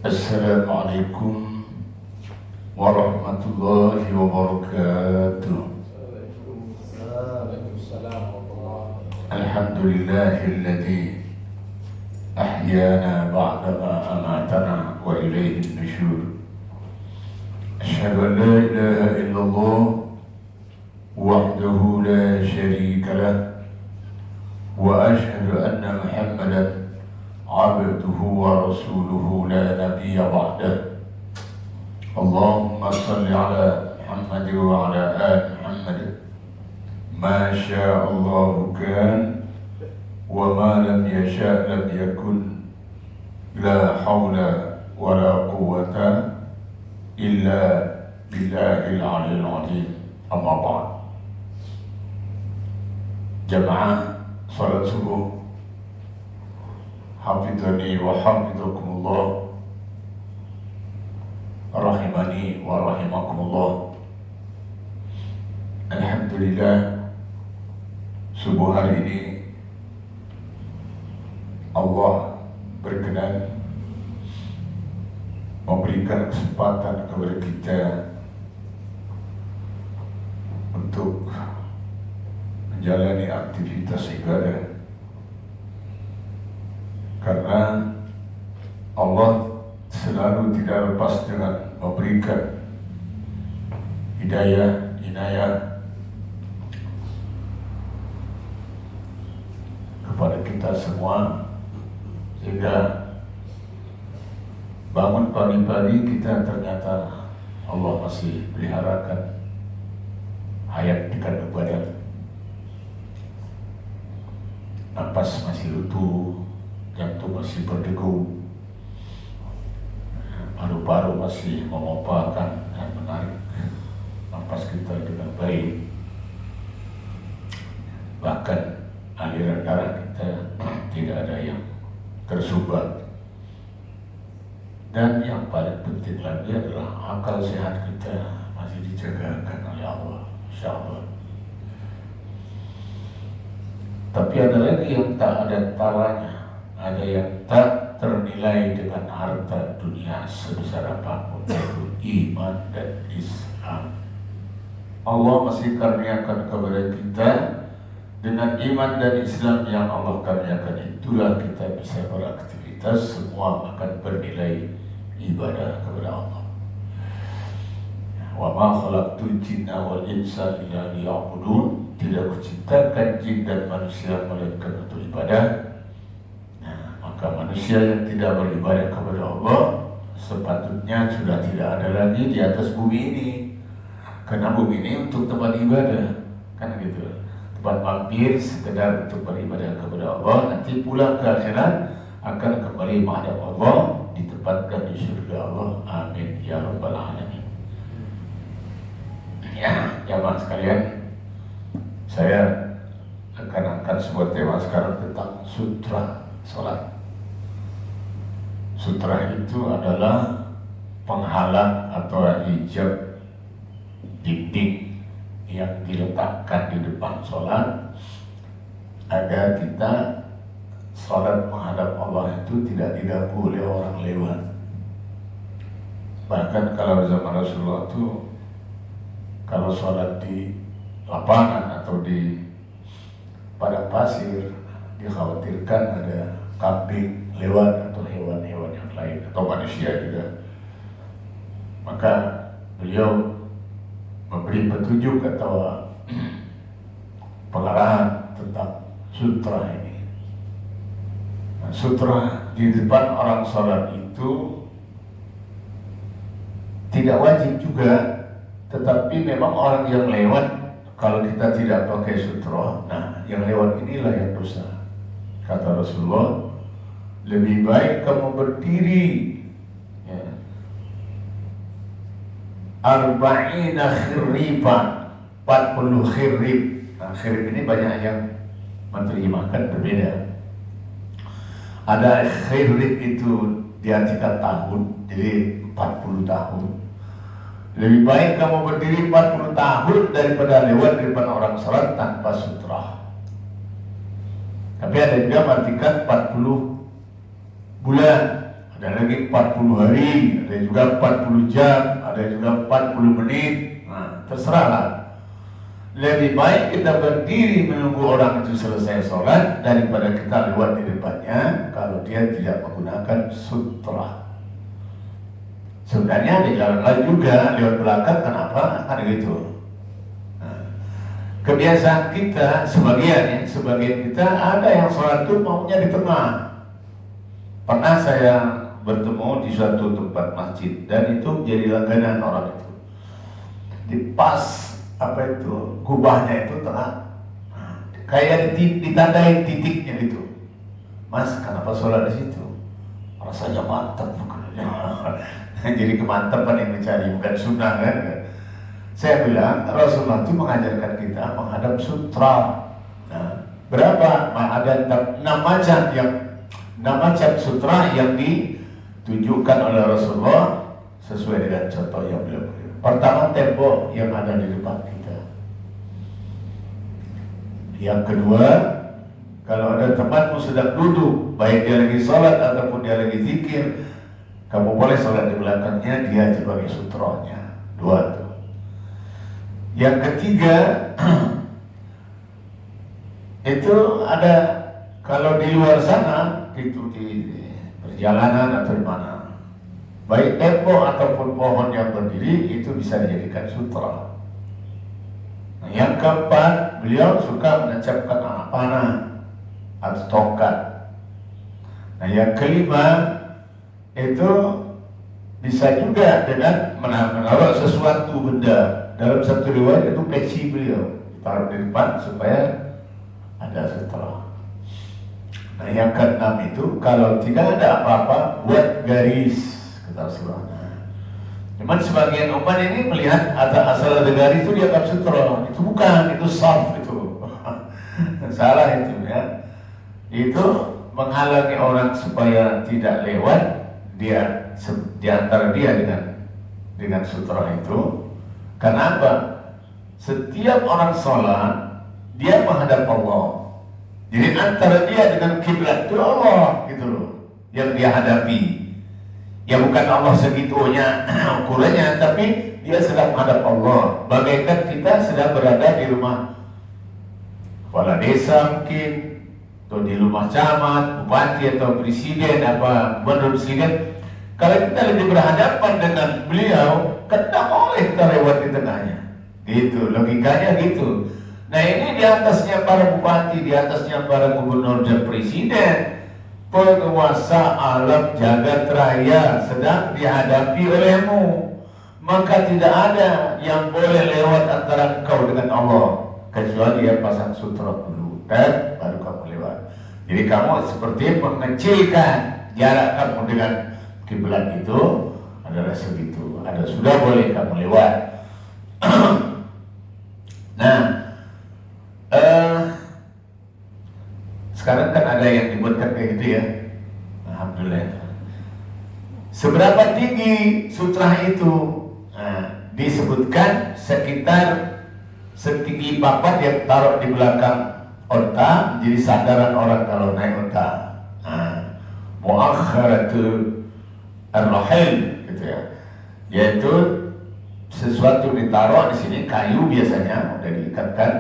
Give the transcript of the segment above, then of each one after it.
Assalamualaikum warahmatullahi wabarakatuh. Alhamdulillahilladzi ahyana ba'dama amatana wa ilaihin nusyur. Asyhadu an la ilaha illallah wahdahu la syarika lah wa asyhadu anna Muhammadan abduhu wa rasuluhu la nabiyya ba'dah. Allahumma salli ala Muhammad wa ala ali Muhammad ma syaa Allah kan wa ma lam yasha' lam yakun, la hawla wa la quwwata illa billahil aliyyil azim. Amma ba'd. Jamaah salat subuh hafidhani wa hafidhakumullah, rahimani wa rahimakumullah. Alhamdulillah, subuh hari ini Allah berkenan memberikan kesempatan kepada kita untuk menjalani aktivitas ibadah. Karena Allah selalu tidak lepas dengan memberikan hidayah, inayah kepada kita semua, sehingga bangun pagi-pagi kita ternyata Allah masih peliharakan hayat di kandung badan, napas masih utuh, jantung masih berdegup, paru-paru masih memompakan dan menarik napas kita dengan baik, bahkan aliran darah kita tidak ada yang tersumbat. Dan yang paling penting lagi adalah akal sehat kita masih dijagakan oleh Allah, insyaallah. Tapi ada lagi yang tak ada taranya, ada yang tak ternilai dengan harta dunia sebesar apapun, yaitu iman dan Islam. Allah masih karuniakan kepada kita dengan iman dan Islam yang Allah karuniakan, itulah kita bisa beraktivitas, semua akan bernilai ibadah kepada Allah. Wa ma khalaqtul jinna wal insa illa liya'budun, tidak kuciptakan jin dan manusia melainkan untuk ibadah. Maka manusia yang tidak beribadah kepada Allah sepatutnya sudah tidak ada lagi di atas bumi ini, karena bumi ini untuk tempat ibadah, kan gitu, tempat mampir sekedar untuk beribadah kepada Allah. Nanti pulang ke akhirat akan kembali menghadap Allah, ditempatkan di surga Allah. Amin ya rabbal alamin. Ya, jamaah sekalian, saya akan angkat sebuah tema sekarang tentang sutra salat. Sutra itu adalah penghalang atau hijab, dinding yang diletakkan di depan sholat agar kita sholat menghadap Allah itu tidak diganggu oleh orang lewat. Bahkan kalau zaman Rasulullah itu, kalau sholat di lapangan atau di padang pasir, dikhawatirkan ada kambing lewat atau hewan-hewan yang lain atau manusia juga. Maka beliau memberi petunjuk atau pengarahan tentang sutra ini. Nah, sutra di depan orang sholat itu tidak wajib juga, tetapi memang orang yang lewat, kalau kita tidak pakai sutra, nah yang lewat inilah yang dosa. Kata Rasulullah, lebih baik kamu berdiri arba'ina khirriban, 40 khirrib. Nah, khirrib ini banyak yang menerjemahkan berbeda. Ada khirrib itu diartikan tahun, jadi 40 tahun. Lebih baik kamu berdiri 40 tahun daripada lewat di depan orang sholat tanpa sutra. Tapi ada juga mengartikan 40 bulan ada lagi 40 hari, ada juga 40 jam, ada juga 40 menit. Nah, terserahlah. Lebih baik kita berdiri menunggu orang itu selesai sholat daripada kita lewat di depannya kalau dia tidak menggunakan sutra. Sebenarnya ada jalan lain juga lewat belakang, kenapa? Kan gitu. Nah, kebiasaan kita sebagian kita ada yang sholat itu maunya di tengah. Pernah saya bertemu di suatu tempat masjid dan itu jadi langganan orang itu. Di pas kubahnya itu tengah, kayak ditandai titiknya gitu. Mas, kenapa sholat di situ? Rasanya mantap bukan? Jadi kemantapan yang dicari bukan sunnah kan? Saya bilang Rasulullah itu mengajarkan kita menghadap sutra. Nah, berapa? Ada 6 macam sutra yang ditunjukkan oleh Rasulullah sesuai dengan contoh yang beliau beri. Pertama, tembok yang ada di depan kita. Yang kedua, kalau ada temanmu sedang duduk, baik dia lagi sholat ataupun dia lagi zikir, kamu boleh sholat di belakangnya, dia sebagai sutronya. 2 tuh. Yang ketiga, itu ada kalau di luar sana, itu di perjalanan atau di mana, baik tembok ataupun pohon yang berdiri itu bisa dijadikan sutra. Nah, yang keempat, beliau suka menancapkan anak panah atau tongkat. Nah, yang kelima itu bisa juga dengan menaruh sesuatu benda. Dalam satu riwayat itu peci beliau taruh di depan supaya ada sutra. Nah, yang keenam itu kalau tidak ada apa-apa buat garis. Cuman sebagian umat ini melihat asal ada garis itu dianggap sutra. Itu bukan, itu sarf itu. Salah itu ya. Itu menghalangi orang supaya tidak lewat dia di antara dia dengan sutra itu. Kenapa? Setiap orang sholat dia menghadap Allah. Jadi antara dia dengan kiblat itu Allah gitu loh yang dia hadapi. Ya bukan Allah segitunya ukurannya, tapi dia sedang menghadap Allah. Bagaikan kita sedang berada di rumah kepala desa mungkin, atau di rumah camat, bupati atau presiden menurut presiden. Kalau kita lebih berhadapan dengan beliau, kan tidak boleh kita lewat di tengahnya. Gitu, logikanya gitu. Nah, ini di atasnya para bupati, di atasnya para gubernur dan presiden. Penguasa alam jagat raya sedang dihadapi olehmu, maka tidak ada yang boleh lewat antara engkau dengan Allah kecuali dia pasang sutra dulu dan baru kamu lewat. Jadi kamu seperti mengecilkan jarak kamu dengan kiblat itu adalah segitu. Ada sudah boleh kamu lewat. Nah, sekarang kan ada yang dibuatkan kayak gitu ya. Alhamdulillah. Seberapa tinggi sutra itu? Nah, disebutkan sekitar setinggi papat yang taruh di belakang onta, jadi sandaran orang kalau naik onta. Nah, muakharatul ar-rahil gitu ya. Yaitu sesuatu ditaruh di sini, kayu biasanya udah diikatkan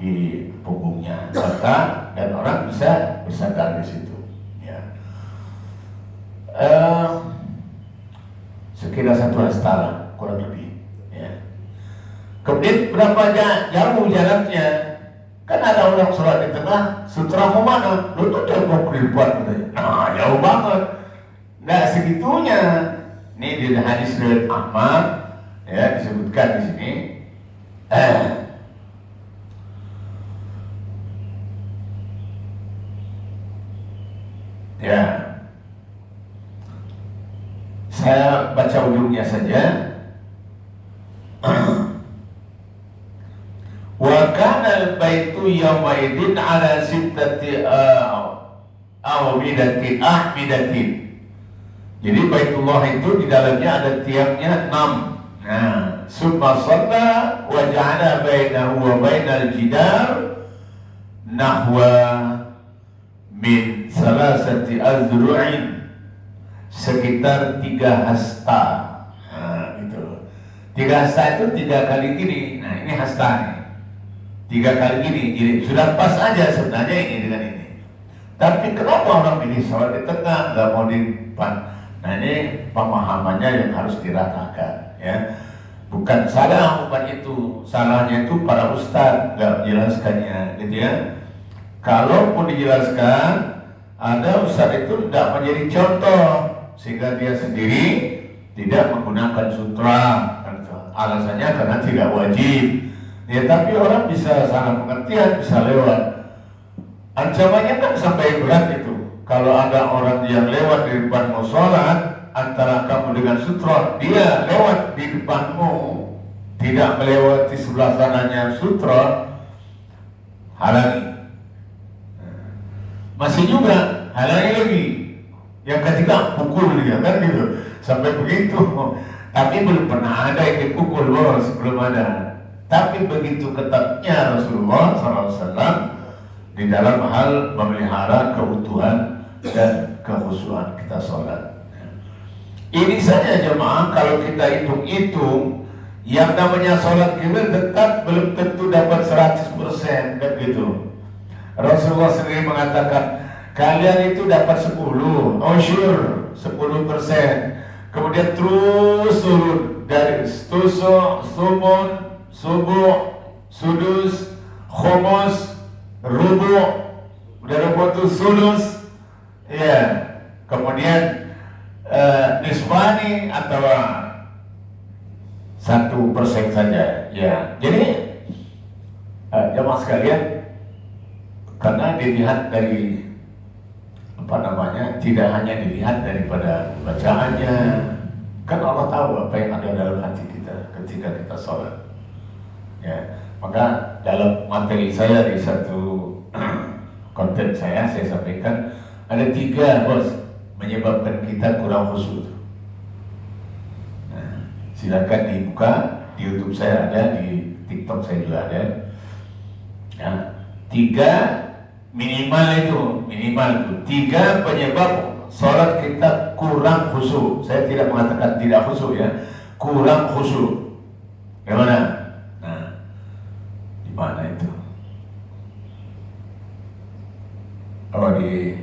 di punggungnya serta dan orang bisa bersandar di situ ya. Sekira 1 hastara kurang lebih ya. Kemudian berapa jauh jaraknya? Kan ada orang sholat di tengah, sutra mau mana? Lu tuh tembok di depan katanya. Nah, jauh banget. Nah, segitunya. Ini di hadis riwayat Ahmad ya disebutkan di sini. Ya, saya baca ujungnya saja. Wa kana al-baitu yawma idin ala sittati ahmidatin. Jadi Baitullah itu di dalamnya ada tiangnya 6. Nah, summa shalla wa ja'ala bainahu wa bainal jidar nahwa min salasati azru'in. sekitar 3 hasta. Nah, gitu. 3 hasta itu 3 kali gini. Nah, ini hasta nih. 3 kali gini. Jadi sudah pas aja sebenarnya ini dengan ini. Tapi kenapa orang pilih sholat di tengah, nggak mau di depan? Nah, ini pemahamannya yang harus diratakan, ya. Bukan salah umat itu, salahnya itu para ustadz nggak menjelaskannya, gitu ya. Kalaupun dijelaskan, ada ustadz itu tidak menjadi contoh sehingga dia sendiri tidak menggunakan sutra. Alasannya karena tidak wajib. Ya, tapi orang bisa salah pengertian, bisa lewat. Ancamannya kan sampai berat itu. Kalau ada orang yang lewat di depan mau sholat, antara kamu dengan sutra, dia lewat di depanmu, tidak melewati sebelah sananya sutra, halangi. Masih juga halangi lagi. Yang ketiga pukul dia, kan gitu. Sampai begitu. Tapi belum pernah ada yang dipukul, bos, belum ada. Tapi begitu ketatnya Rasulullah SAW di dalam hal memelihara keutuhan dan kekhusyuan kita sholat. Ini saja jemaah, kalau kita hitung-hitung, yang namanya sholat kita tetap belum tentu dapat 100%, kan gitu. Rasulullah sendiri mengatakan, kalian itu dapat 10, oh sure, 10%. Kemudian terus turun dari tusuk, sumun, subuh, sudus, khumus, rubu', udah rubu' itu sulus, ya. Kemudian nisbani atau 1% saja, ya. Jadi jemaah sekalian, karena dilihat dari tidak hanya dilihat daripada bacaannya, kan Allah tahu apa yang ada dalam hati kita ketika kita sholat, ya. Maka dalam materi saya di satu konten saya sampaikan ada 3 bos menyebabkan kita kurang khusyuk. Nah, silakan dibuka di YouTube saya ada, di TikTok saya juga ada. Ya, 3 minimal itu 3 penyebab sholat kita kurang khusyuk. Saya tidak mengatakan tidak khusyuk, ya, kurang khusyuk. Gimana? Nah, di mana itu? Oh, di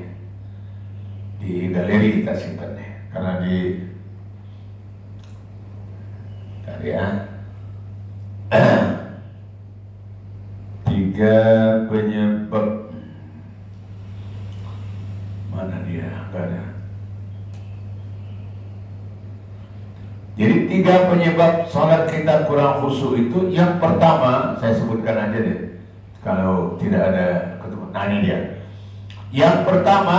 galeri kita simpan nih, karena di tadi ya 3 penyebab. Mana dia? Enggak ada. Jadi 3 penyebab sholat kita kurang khusyuk itu, yang pertama saya sebutkan aja deh, kalau tidak ada ketemu. Nah, ini dia. Yang pertama,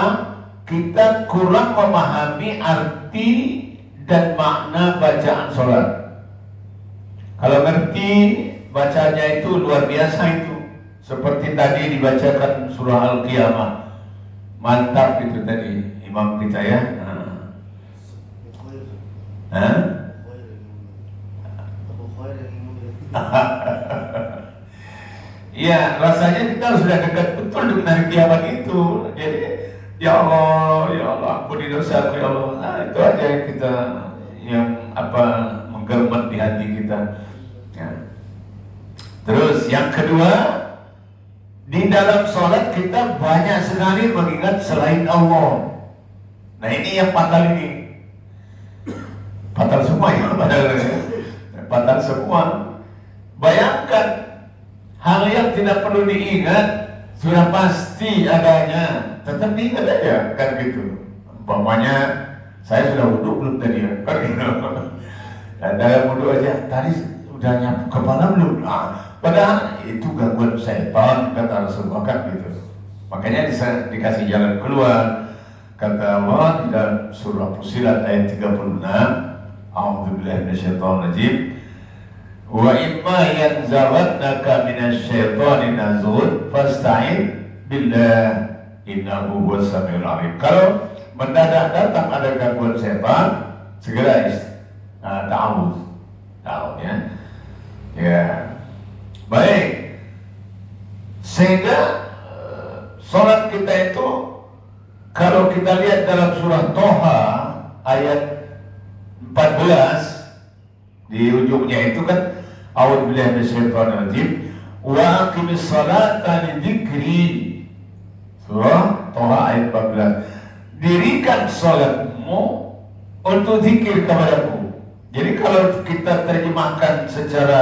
kita kurang memahami arti dan makna bacaan sholat. Kalau ngerti bacanya itu luar biasa itu. Seperti tadi dibacakan surah Al-Qiyamah. Mantap itu tadi imam kita, ya. Iya, rasanya kita sudah dekat betul dengan hari kiamat itu. Jadi, ya Allah, ampuni dosaku, ya Allah. Nah, itu aja yang kita menggemet di hati kita. Ya. Terus yang kedua, di dalam sholat kita banyak sekali mengingat selain Allah. Nah, ini yang fatal ini. Fatal semua, ya, fatal semua. Bayangkan, hal yang tidak perlu diingat sudah pasti adanya, tetap diingat aja, kan gitu. Umpamanya saya sudah wudhu belum tadi, ya, kan gitu. Dan dalam wudhu aja, tadi udah nyapu kepala belum? Padahal itu gangguan setan, kata Rasulullah, kan gitu. Makanya dikasih jalan keluar. Kata Allah di dalam surah Fussilat ayat 36, A'udzubillahi minasyaitonirrajim. Wa imma yanzaghannaka minasyaitoni nazghun fasta'in billah innahu huwas samiul alim. Kalau mendadak datang ada gangguan setan, segera ta'awudz, ya. Ya. Baik. Sehingga sholat kita itu, kalau kita lihat dalam surah Toha ayat 14 di ujungnya itu kan a'udzubillahi minasyaitonirrajim wa aqimis salata lidzikri. Surah Toha ayat 14. Dirikan salatmu untuk zikir kepadaku. Jadi kalau kita terjemahkan secara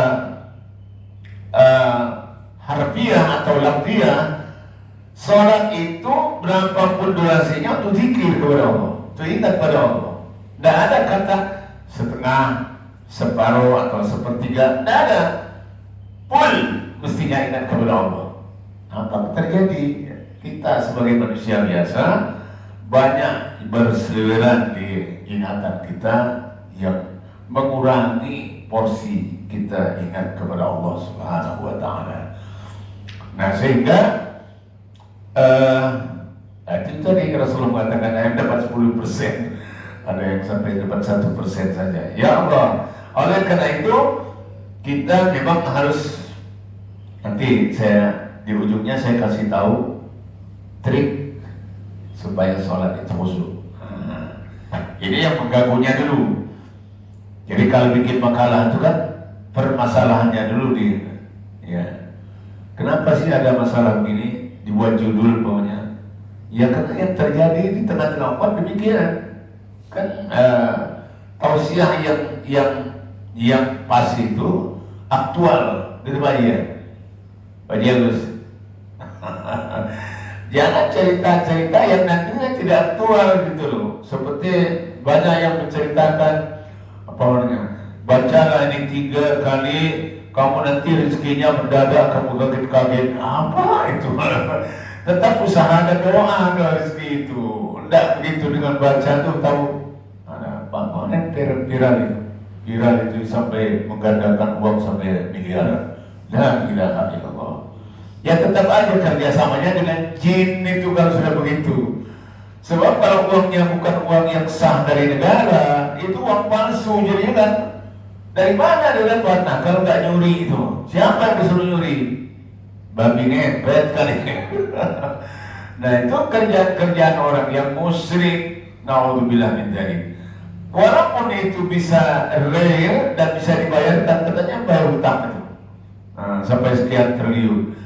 harfiah atau lafziah, salat itu berapapun durasinya untuk zikir kepada Allah, untuk ingat pada Allah. Tidak ada kata setengah, separuh atau sepertiga, tidak ada. Full mestinya ingat kepada Allah. Apa terjadi? Kita sebagai manusia biasa banyak berseliweran di ingatan kita yang mengurangi porsi kita ingat kepada Allah Subhanahu wa Ta'ala. Nah, sehingga itu tadi Rasulullah mengatakan yang dapat 10%, ada yang sampai dapat 1% saja. Ya Allah, oleh karena itu kita memang harus, nanti saya di ujungnya saya kasih tahu trik supaya sholat itu khusyuk. Ini yang mengganggunya dulu. Jadi kalau bikin makalah itu kan permasalahannya dulu ya. Kenapa sih ada masalah begini? Dibuat judul pokoknya. Ya karena yang terjadi di tengah-tengah umat demikian. Kan tausiah yang pas itu aktual, gitu Pak ya. Pak Jagus. Jangan cerita-cerita yang nantinya tidak aktual gitu loh. Seperti banyak yang menceritakan apa namanya? Bacalah ini 3 kali, kamu nanti rezekinya mendadak, kamu kaget-kaget. Apa itu? Tetap usaha dan doa rezeki itu. Tidak begitu dengan baca tuh tahu. Ada bangunan viral itu sampai menggandakan uang sampai miliaran. La ilaha illallah. Ya tetap aja kerjasamanya dengan jin itu kalau sudah begitu. Sebab kalau uangnya bukan uang yang sah dari negara, itu uang palsu jadinya kan. Dari mana dia dapat? Nah, kalau nggak nyuri itu, siapa yang disuruh nyuri? Babi ngepet kali. Nah itu kerjaan orang yang musyrik. Naudzubillah min dzalik. Walaupun itu bisa real dan bisa dibayarkan, katanya bayar hutang itu. Nah, sampai sekian triliun.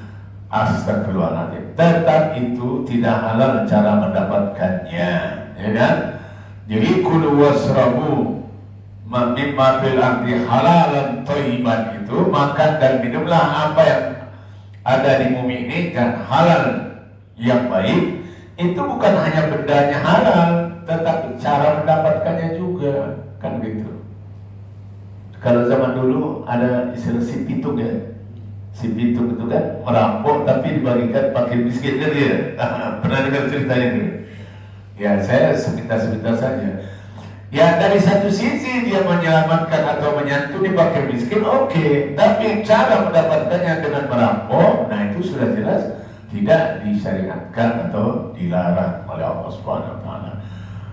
Astagfirullahaladzim. Tetap itu tidak halal cara mendapatkannya, ya kan? Jadi kulu wasrabu mimma fil ardi halalan thayyiban, itu makan dan minumlah apa yang ada di bumi ini dan halal yang baik. Itu bukan hanya bendanya halal, tetapi cara mendapatkannya juga, kan gitu. Kalau zaman dulu ada istilah si pitung ya. Si pitung itu kan merampok tapi dibagikan pakai miskin kan dia. Pernah dengar ceritanya itu? Ya saya sebentar saja. Ya dari satu sisi dia menyelamatkan atau menyantuni pakai miskin, oke. Tapi cara mendapatkannya dengan merampok, nah itu sudah jelas tidak disyariatkan atau dilarang oleh Allah Subhanahu wa Ta'ala.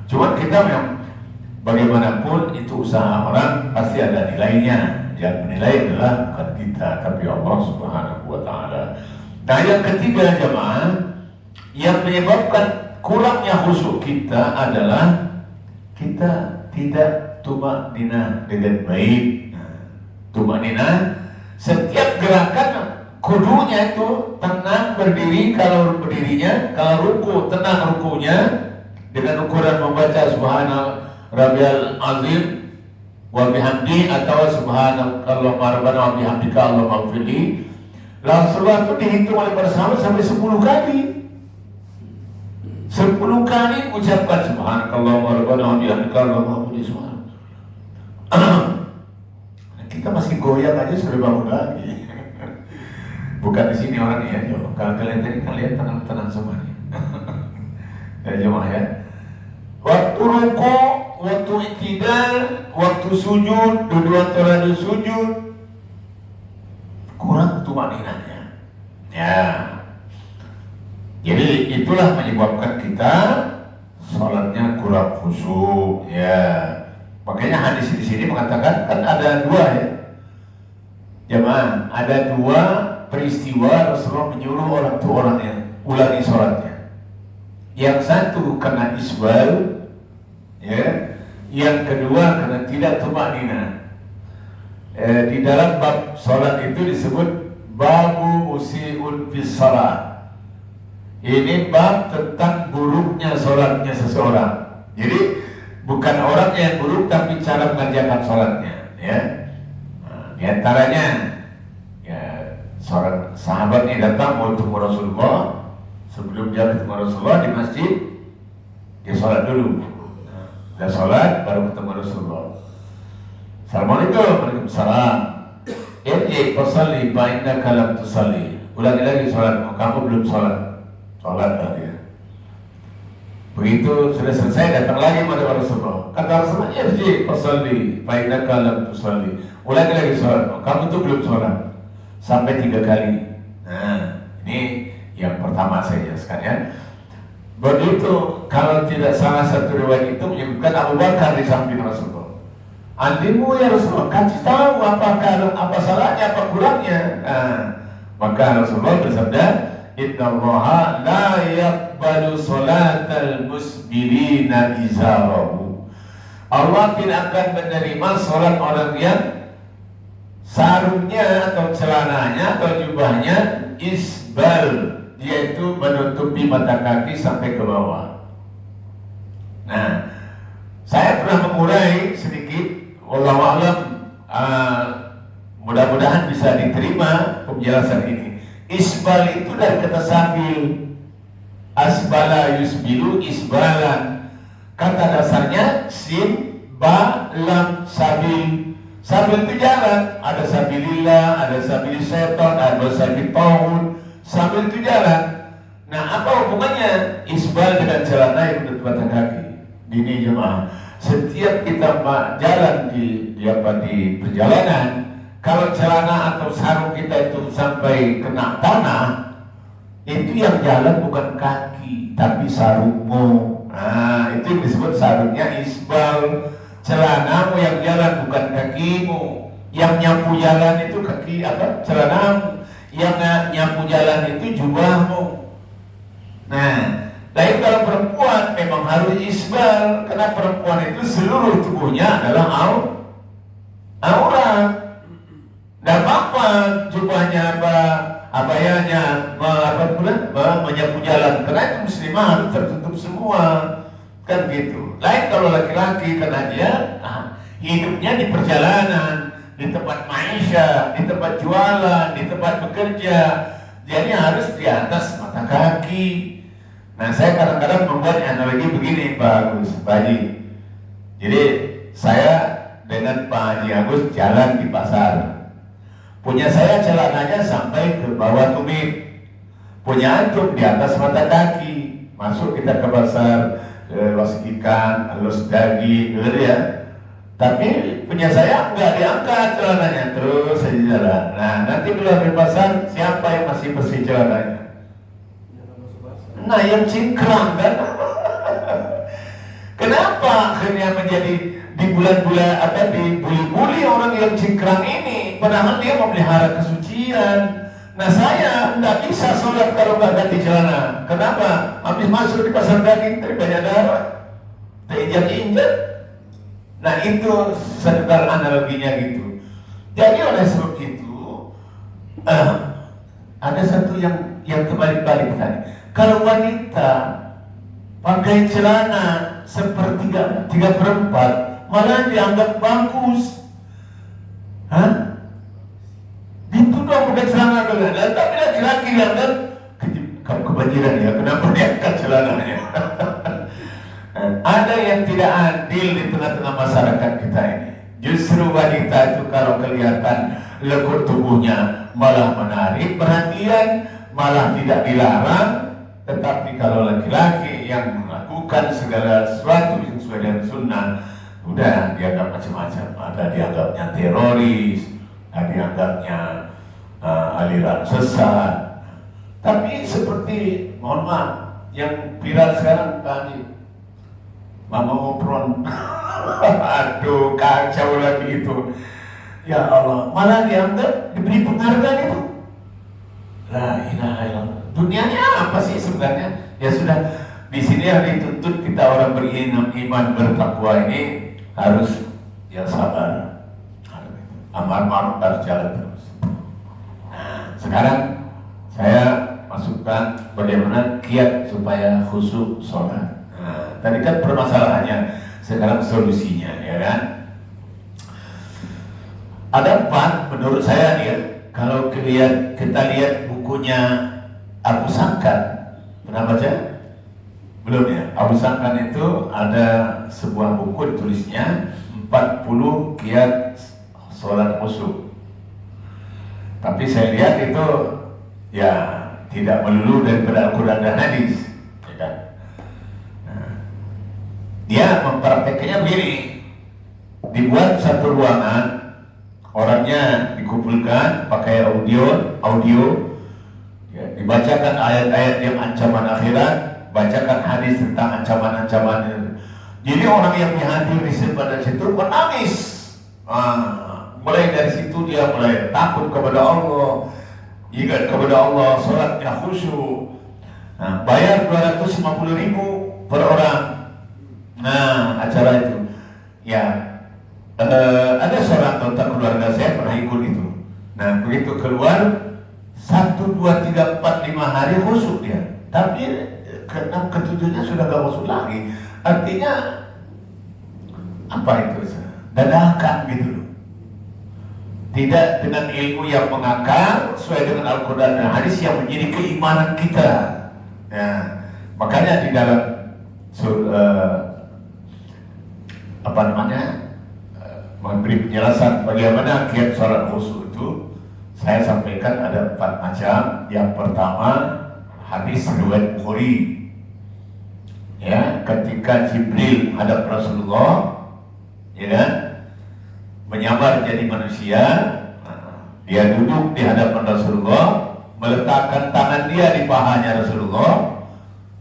Cuma kita memang bagaimanapun itu usaha orang pasti ada nilainya. Yang menilai adalah bukan kita, tapi Allah Subhanahu wa Ta'ala. Nah yang ketiga jemaah, yang menyebabkan kurangnya khusyuk kita adalah kita tidak tumakninah dengan baik. Tumakninah, setiap gerakan kudunya itu tenang berdiri kalau berdirinya, kalau ruku tenang rukunya dengan ukuran membaca Subhanallah Rabbiyal Azim wa bihamdi atau subhanallah rabbana wa bihamdika Allahumma ighfirli. Rasulullah itu dihitung oleh para sahabat sampai 10 kali. 10 kali ucapkan subhanallah rabbana wa bihamdika Allahumma ighfirli. Kita masih goyang aja sudah bangun lagi. Bukan di sini orangnya ya. Kalau kalian tadi kalian tenang-tenang semuanya. Ya jemaah ya. Waktu ruku, waktu i'tidal, waktu sujud, dua teradu sujud, kurang tumaninahnya. Ya. Jadi itulah menyebabkan kita sholatnya kurang khusyuk. Ya. Makanya hadis di sini mengatakan kan ada 2 ya. Jemaah, ada 2 peristiwa Rasulullah menyuruh orang yang ulangi sholatnya. Yang satu kena isbal, ya, Yang kedua karena tidak tumanina. Di dalam bab sholat itu disebut babu musiun bis sholat. Ini bab tentang buruknya sholatnya seseorang. Jadi bukan orangnya yang buruk, tapi cara mengerjakan sholatnya. Ya, di antaranya ya, seorang sahabat ini datang mau ketemu Rasulullah. Sebelum dia ketemu Rasulullah di masjid, dia sholat dulu. Dia sholat baru ketemu Rasulullah. Assalamualaikum. Waalaikumsalam. Irji fasalli fa innaka lam tusalli. Ulangi lagi sholatmu, kamu belum sholat. Sholatlah dia. Begitu sudah selesai, datang lagi pada Rasulullah. Kata Rasulullah, irji fasalli fa innaka lam tusalli. Ulangi lagi sholatmu, kamu tuh belum sholat. Sampai 3 kali. Nah, ini yang pertama saya jelaskan ya. Begitu, kalau tidak salah satu riwayat itu menyebutkan Abu Bakar di samping Rasulullah. Andimu ya Rasulullah, kasih tahu apa salahnya, apa kurangnya. Nah, maka Rasulullah bersabda, Innallaha la yaqbalu salatal musbilina izarahu. Allah tidak akan menerima salat orang yang sarungnya atau celananya atau jubahnya isbal, yaitu menutupi mata kaki sampai ke bawah. Nah, saya pernah mengurai sedikit. Wallahu a'lam, mudah-mudahan bisa diterima penjelasan ini. Isbal itu dari kata sabil. Asbala yusbilu isbalan. Kata dasarnya sin ba lam sabil. Sabil itu jalan. Ada sabilillah, ada sabil setan, ada sabil tauhid. Sabil itu jalan. Nah, apa hubungannya isbal dengan celana yang menutup mata kaki? Ini jemaah, setiap kita jalan di perjalanan, kalau celana atau sarung kita itu sampai kena tanah, itu yang jalan bukan kaki, tapi sarungmu. Nah, itu yang disebut sarungnya isbal. Celanamu yang jalan bukan kakimu. Yang nyapu jalan itu kaki celanamu. Yang nyapu jalan itu jubahmu. Nah, tapi kalau perempuan memang harus isbal, karena perempuan itu seluruh tubuhnya adalah aurat. Dan apa jubahnya, abayanya, menyapu jalan, karena itu muslimah harus tertutup semua, kan gitu. Lain kalau laki-laki, karena dia hidupnya di perjalanan, di tempat maisha, di tempat jualan, di tempat bekerja, jadi harus di atas mata kaki. Nah, saya kadang-kadang membuat analogi begini, Pak Agus, Pak Haji. Jadi saya dengan Pak Haji Agus jalan di pasar. Punya saya celananya sampai ke bawah tumit. Punya antum di atas mata kaki. Masuk kita ke pasar, los ikan, los daging, gitu ya. Tapi punya saya nggak diangkat celananya, terus saja jalan. Nah, nanti keluar di pasar, siapa yang masih bersih celananya? Nah, yang cingkrang kan? Kenapa akhirnya menjadi di bulan-bulan dibuli-buli orang yang cingkrang ini? Padahal dia memelihara kesucian. Nah, saya tidak bisa sholat kalau nggak ganti celana. Kenapa? Habis masuk di pasar daging tadi banyak darah, terinjak-injak. Nah, itu sekedar analoginya gitu. Jadi oleh sebab itu ada satu yang terbalik-balik tadi. Kalau wanita pakai celana sepertiga, 3/4, malah dianggap bagus. Gitu dong pakai celana dulu. Tapi laki-laki dianggap kebanjiran ya, kenapa diangkat celananya? Ada yang tidak adil di tengah-tengah masyarakat kita ini. Justru wanita itu kalau kelihatan lekuk tubuhnya malah menarik perhatian, malah tidak dilarang. Tetapi kalau laki-laki yang melakukan segala sesuatu yang sesuai dengan sunnah, udah dianggap macam-macam. Ada dianggapnya teroris, ada dianggapnya aliran sesat. Tapi seperti, mohon maaf, yang viral sekarang tadi, Mama Opron, aduh kacau lagi itu. Ya Allah, malah dianggap diberi penghargaan itu. La ilaha illallah. Dunianya apa sih sebenarnya? Ya sudah, di sini yang dituntut kita orang beriman, bertakwa ini harus yang sabar. Amar ma'ruf harus jalan terus. Nah, sekarang saya masukkan bagaimana kiat supaya khusyuk sholat. Nah, tadi kan permasalahannya, sekarang solusinya, ya kan? Ada 4 menurut saya nih ya. Kalau kita lihat bukunya Abu Sangkan, pernah baca? Belum ya? Abu Sangkan itu ada sebuah buku ditulisnya 40 kiat sholat khusyuk. Tapi saya lihat itu ya tidak melulu daripada Al-Quran dan hadis, ya kan? Nah, dia mempraktekannya begini, dibuat satu ruangan, orangnya dikumpulkan pakai audio, ya, dibacakan ayat-ayat yang ancaman akhirat, bacakan hadis tentang ancaman-ancaman. Jadi orang yang hadir di pada situ menangis. Mulai dari situ dia mulai takut kepada Allah, ingat kepada Allah, sholatnya khusyuk. Nah, bayar 250.000 per orang. Nah, acara itu, ya, ada seorang anggota keluarga saya pernah ikut itu. Nah, begitu keluar 1, 2, 3, 4, 5 hari khusyuk dia. Tapi ke-6, ke-7-nya sudah gak khusyuk lagi. Artinya apa itu? Dadakan gitu loh. Tidak dengan ilmu yang mengakar sesuai dengan Al-Quran dan hadis yang menjadi keimanan kita. Ya, makanya di dalam memberi penjelasan bagaimana kiat sholat khusyuk itu, saya sampaikan ada 4 macam. Yang pertama, hadis riwayat Bukhari. Ya, ketika Jibril hadap Rasulullah, ya kan, menyamar jadi manusia, dia duduk di hadapan Rasulullah, meletakkan tangan dia di pahanya Rasulullah,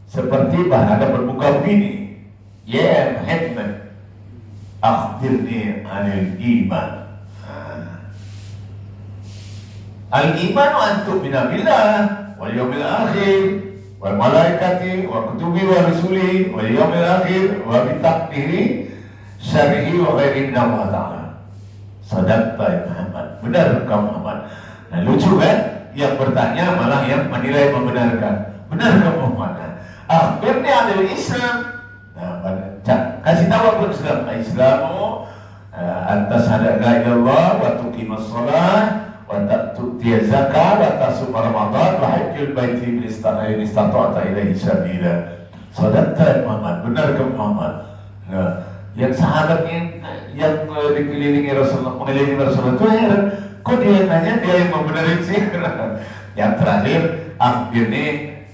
seperti bahasa berbuka begini, ya Muhammad, akhbirni anil iman. Al-iman wa antum binabillah wal yawmil akhir wal malaikati wa kutubi wa rusuli wal yawmil akhir wa bitaqdiri syar'ihi wa ghairi Allah ta'ala. Sadaqta ya Muhammad, benar kau Muhammad. Nah, lucu kan? Yang bertanya malah yang menilai membenarkan. Benar kau Muhammad. Akhirnya ada Islam. Nah, kasih tahu apa Islam? Islamu antas hadaka ilallah wa tuqimus shalah wa ta'ti zakah wa tasum ramadan wa hajjul baiti bil istata'ta ilaihi sabila. Sadaqta ya Muhammad, benar kau Muhammad. Nah, yang sahabat yang dikelilingi Rasulullah, mengelilingi Rasulullah itu heran, kok dia nanya, dia yang membenarin sih. Yang terakhir, akhirnya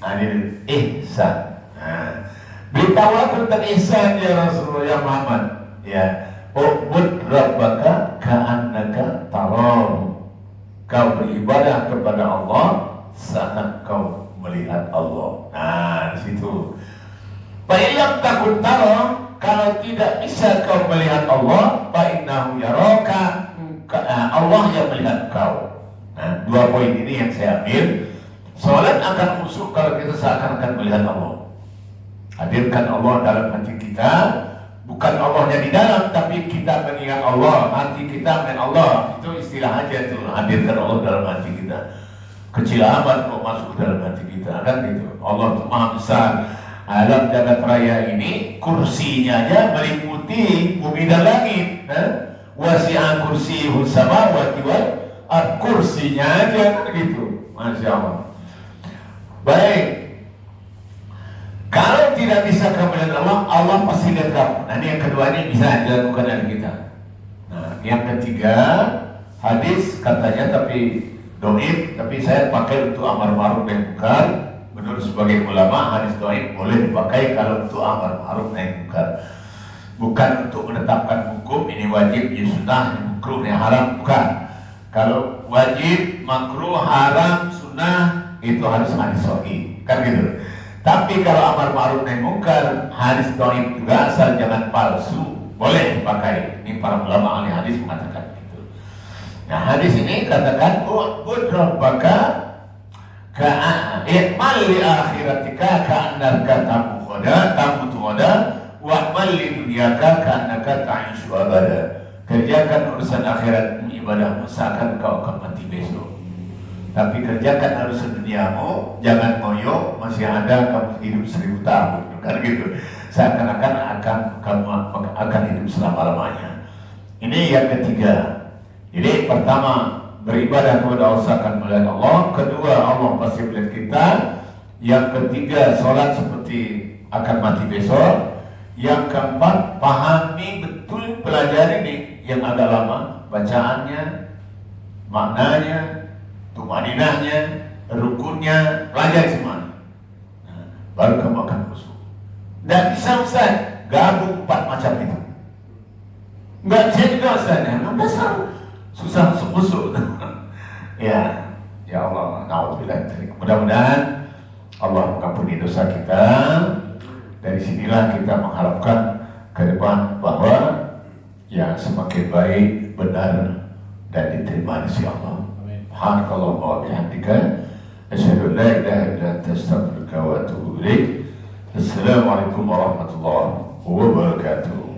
anil ihsan. Nah, beritahu aku tentang ihsan ya Rasulullah, ya Muhammad. Ya, ubud rabbaka ka'annaka tarahu. Kau beribadah kepada Allah saat kau melihat Allah. Nah, di situ. Baiklah takut taruh. Kalau tidak bisa kau melihat Allah, fa'innahu yaraka, Allah yang melihat kau. Nah, 2 poin ini yang saya ambil. Salat akan khusyuk kalau kita seakan-akan melihat Allah. Hadirkan Allah dalam hati kita, bukan Allahnya di dalam, tapi kita mengingat Allah, hati kita mengingat Allah. Itu istilah aja itu, hadirkan Allah dalam hati kita. Kecil amat kok masuk ke dalam hati kita, kan gitu. Allah itu maha besar. Alam jagat raya ini kursinya aja meliputi bumi dan langit. Wasi'an kursiyuhu samawati wal ardh, kursinya aja gitu. Masya Allah. Baik. Kalau tidak bisa kamu lihat Allah, Allah pasti lihat kamu. Nah, ini yang kedua, ini bisa dilakukan dari kita. Nah, yang ketiga, hadis katanya tapi dhaif, tapi saya pakai untuk amar ma'ruf nahi munkar. Menurut sebagian ulama, hadis dhaif boleh dipakai kalau untuk amar ma'ruf nahi munkar. Bukan untuk menetapkan hukum ini wajib, ini sunnah, ini makruh, ini haram, bukan. Kalau wajib, makruh, haram, sunnah itu harus hadis sahih, kan gitu. Tapi kalau amar ma'ruf nahi munkar, hadis dhaif juga asal jangan palsu, boleh dipakai. Ini para ulama ahli hadis mengatakan gitu. Nah, hadis ini katakan ubud rabbaka ka'ikmal li akhiratika ka'annaka tamutu ghadan wa'mal li dunyaka ka'annaka ta'ishu abada. Kerjakan urusan akhiratmu, ibadahmu seakan kau akan mati besok. Tapi kerjakan urusan duniamu, jangan ngoyo, masih ada kamu hidup 1000 tahun, kan gitu. Seakan-akan kamu akan hidup selama-lamanya. Ini yang ketiga. Jadi pertama, beribadah kepada Allah seakan melihat Allah. Kedua, Allah pasti melihat kita. Yang ketiga, sholat seperti akan mati besok. Yang keempat, pahami betul, pelajari nih yang agak lama, bacaannya, maknanya, tumaninahnya, rukunnya, pelajari semuanya. Nah, baru kamu akan khusyuk. Dan bisa Ustaz, gabung 4 macam itu. Enggak bisa juga Ustaz, emang dasar susah khusyuk. Ya Allah, naudzubillah. Mudah-mudahan Allah mengampuni dosa kita. Dari sinilah kita mengharapkan ke depan bahwa yang semakin baik, benar, dan diterima di sisi Allah. Subhanallah wa bihamdika, asyhadu an la ilaha illa anta, astaghfiruka wa atubu ilaik. Assalamualaikum warahmatullahi wabarakatuh.